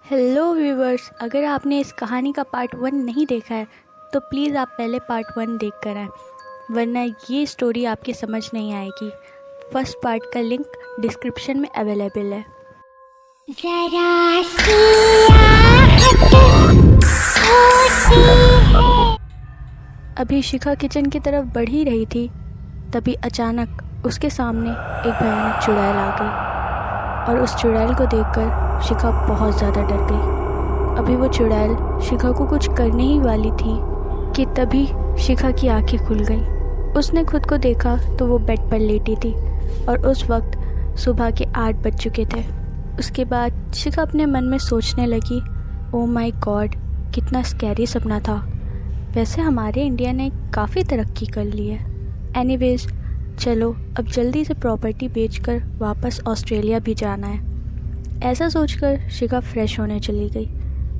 Hello viewers, अगर आपने इस कहानी का पार्ट 1 नहीं देखा है तो प्लीज़ आप पहले पार्ट 1 देख कर आएँ, वरना ये स्टोरी आपकी समझ नहीं आएगी। फर्स्ट पार्ट का लिंक डिस्क्रिप्शन में अवेलेबल है। अभी शिखा किचन की तरफ बढ़ ही रही थी, तभी अचानक उसके सामने एक भयानक चुड़ैल आ गई और उस चुड़ैल को देखकर शिखा बहुत ज़्यादा डर गई। अभी वो चुड़ैल शिखा को कुछ करने ही वाली थी कि तभी शिखा की आंखें खुल गईं। उसने खुद को देखा तो वो बेड पर लेटी थी और उस वक्त सुबह के 8 बज चुके थे। उसके बाद शिखा अपने मन में सोचने लगी, ओ माय गॉड, कितना स्कैरी सपना था। वैसे हमारे इंडिया ने काफ़ी तरक्की कर ली है। एनीवेज, चलो अब जल्दी से प्रॉपर्टी बेचकर वापस ऑस्ट्रेलिया भी जाना है। ऐसा सोचकर शिखा फ्रेश होने चली गई।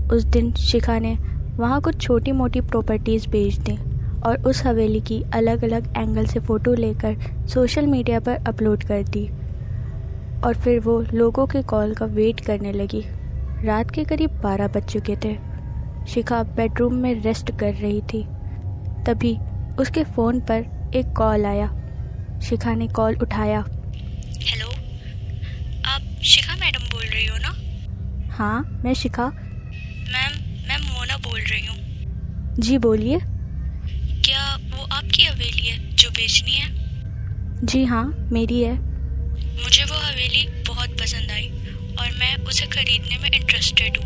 उस दिन शिखा ने वहाँ कुछ छोटी मोटी प्रॉपर्टीज़ बेच दी और उस हवेली की अलग अलग एंगल से फ़ोटो लेकर सोशल मीडिया पर अपलोड कर दी और फिर वो लोगों के कॉल का वेट करने लगी। रात के करीब 12 बज चुके थे। शिखा बेडरूम में रेस्ट कर रही थी, तभी उसके फ़ोन पर एक कॉल आया। शिखा ने कॉल उठाया। हेलो, आप शिखा मैडम बोल रही हो ना? हाँ, मैं शिखा। मैं मोना बोल रही हूँ। जी बोलिए। क्या वो आपकी हवेली है जो बेचनी है? जी हाँ, मेरी है। मुझे वो हवेली बहुत पसंद आई और मैं उसे खरीदने में इंटरेस्टेड हूँ।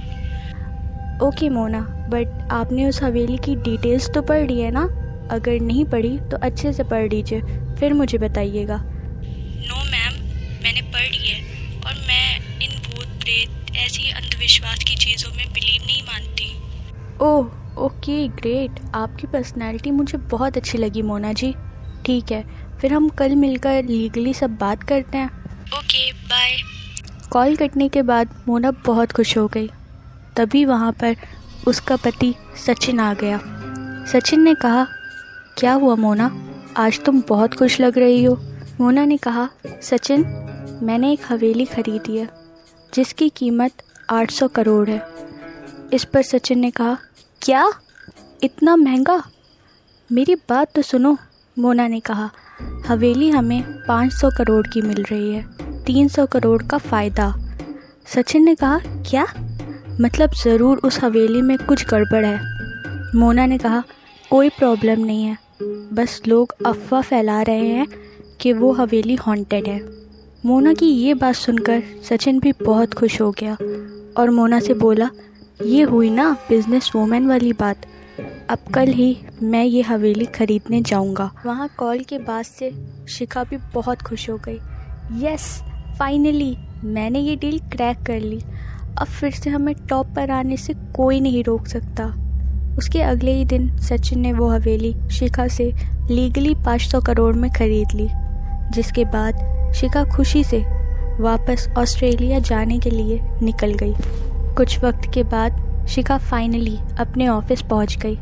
ओके मोना, बट आपने उस हवेली की डिटेल्स तो पढ़ ली है ना? अगर नहीं पढ़ी तो अच्छे से पढ़ लीजिए, फिर मुझे बताइएगा। नो मैम, मैंने पढ़ ली है और मैं इन भूत प्रेत ऐसी अंधविश्वास की चीज़ों में बिलीव नहीं मानती। Oh okay, great. आपकी पर्सनैलिटी मुझे बहुत अच्छी लगी मोना जी। ठीक है, फिर हम कल मिलकर लीगली सब बात करते हैं। Okay, bye. कॉल कटने के बाद मोना बहुत खुश हो गई। तभी वहाँ पर उसका पति सचिन आ गया। सचिन ने कहा, क्या हुआ मोना, आज तुम बहुत खुश लग रही हो। मोना ने कहा, सचिन, मैंने एक हवेली खरीदी है जिसकी कीमत 800 करोड़ है। इस पर सचिन ने कहा, क्या, इतना महंगा? मेरी बात तो सुनो। मोना ने कहा, हवेली हमें 500 करोड़ की मिल रही है, 300 करोड़ का फ़ायदा। सचिन ने कहा, क्या मतलब? ज़रूर उस हवेली में कुछ गड़बड़ है। मोना ने कहा, कोई प्रॉब्लम नहीं है, बस लोग अफवाह फैला रहे हैं कि वो हवेली हॉन्टेड है। मोना की ये बात सुनकर सचिन भी बहुत खुश हो गया और मोना से बोला, ये हुई ना बिजनेस वूमेन वाली बात। अब कल ही मैं ये हवेली खरीदने जाऊंगा। वहाँ कॉल के बाद से शिखा भी बहुत खुश हो गई। यस, फाइनली मैंने ये डील क्रैक कर ली। अब फिर से हमें टॉप पर आने से कोई नहीं रोक सकता। उसके अगले ही दिन सचिन ने वो हवेली शिखा से लीगली 500 करोड़ में ख़रीद ली, जिसके बाद शिखा खुशी से वापस ऑस्ट्रेलिया जाने के लिए निकल गई। कुछ वक्त के बाद शिखा फाइनली अपने ऑफिस पहुंच गई।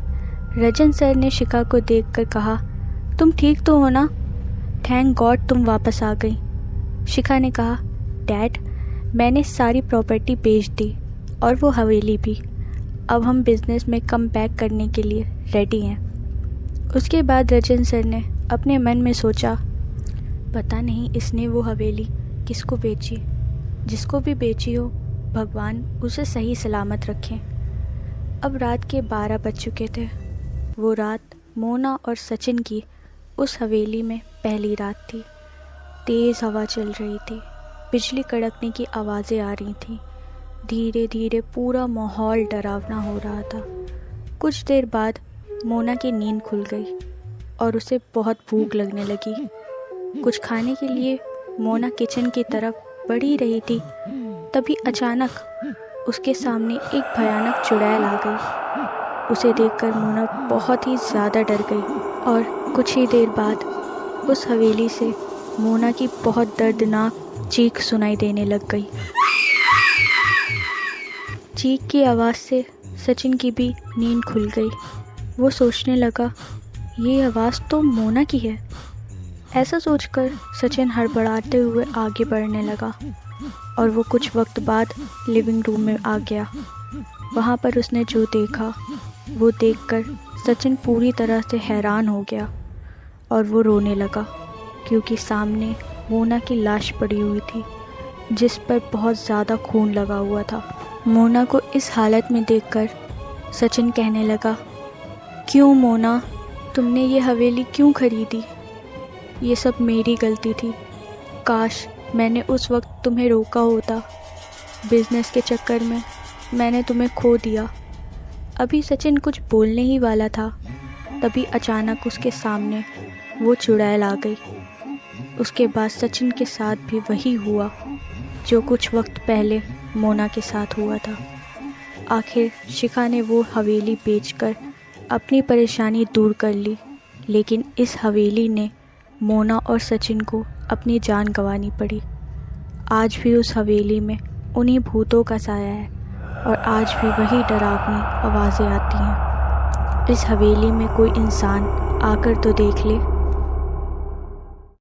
रजन सर ने शिखा को देखकर कहा, तुम ठीक तो हो ना? थैंक गॉड तुम वापस आ गई। शिखा ने कहा, डैड, मैंने सारी प्रॉपर्टी बेच दी और वो हवेली भी। अब हम बिज़नेस में कम बैक करने के लिए रेडी हैं। उसके बाद रजन सर ने अपने मन में सोचा, पता नहीं इसने वो हवेली किसको बेची। जिसको भी बेची हो, भगवान उसे सही सलामत रखें। अब रात के 12 बज चुके थे। वो रात मोना और सचिन की उस हवेली में पहली रात थी। तेज़ हवा चल रही थी, बिजली कड़कने की आवाज़ें आ रही थीं। धीरे धीरे पूरा माहौल डरावना हो रहा था। कुछ देर बाद मोना की नींद खुल गई और उसे बहुत भूख लगने लगी। कुछ खाने के लिए मोना किचन की तरफ बढ़ ही रही थी, तभी अचानक उसके सामने एक भयानक चुड़ैल आ गई। उसे देखकर मोना बहुत ही ज़्यादा डर गई और कुछ ही देर बाद उस हवेली से मोना की बहुत दर्दनाक चीख सुनाई देने लग गई। चीख की आवाज़ से सचिन की भी नींद खुल गई। वो सोचने लगा, ये आवाज़ तो मोना की है। ऐसा सोचकर सचिन हड़बड़ाते हुए आगे बढ़ने लगा और वो कुछ वक्त बाद लिविंग रूम में आ गया। वहाँ पर उसने जो देखा वो देखकर सचिन पूरी तरह से हैरान हो गया और वो रोने लगा, क्योंकि सामने मोना की लाश पड़ी हुई थी जिस पर बहुत ज़्यादा खून लगा हुआ था। मोना को इस हालत में देखकर सचिन कहने लगा, क्यों मोना, तुमने ये हवेली क्यों खरीदी? ये सब मेरी गलती थी। काश मैंने उस वक्त तुम्हें रोका होता। बिजनेस के चक्कर में मैंने तुम्हें खो दिया। अभी सचिन कुछ बोलने ही वाला था, तभी अचानक उसके सामने वो चुड़ैल आ गई। उसके बाद सचिन के साथ भी वही हुआ जो कुछ वक्त पहले मोना के साथ हुआ था। आखिर शिखा ने वो हवेली बेचकर अपनी परेशानी दूर कर ली, लेकिन इस हवेली ने मोना और सचिन को अपनी जान गंवानी पड़ी। आज भी उस हवेली में उन्हीं भूतों का साया है और आज भी वही डरावनी आवाज़ें आती हैं। इस हवेली में कोई इंसान आकर तो देख ले।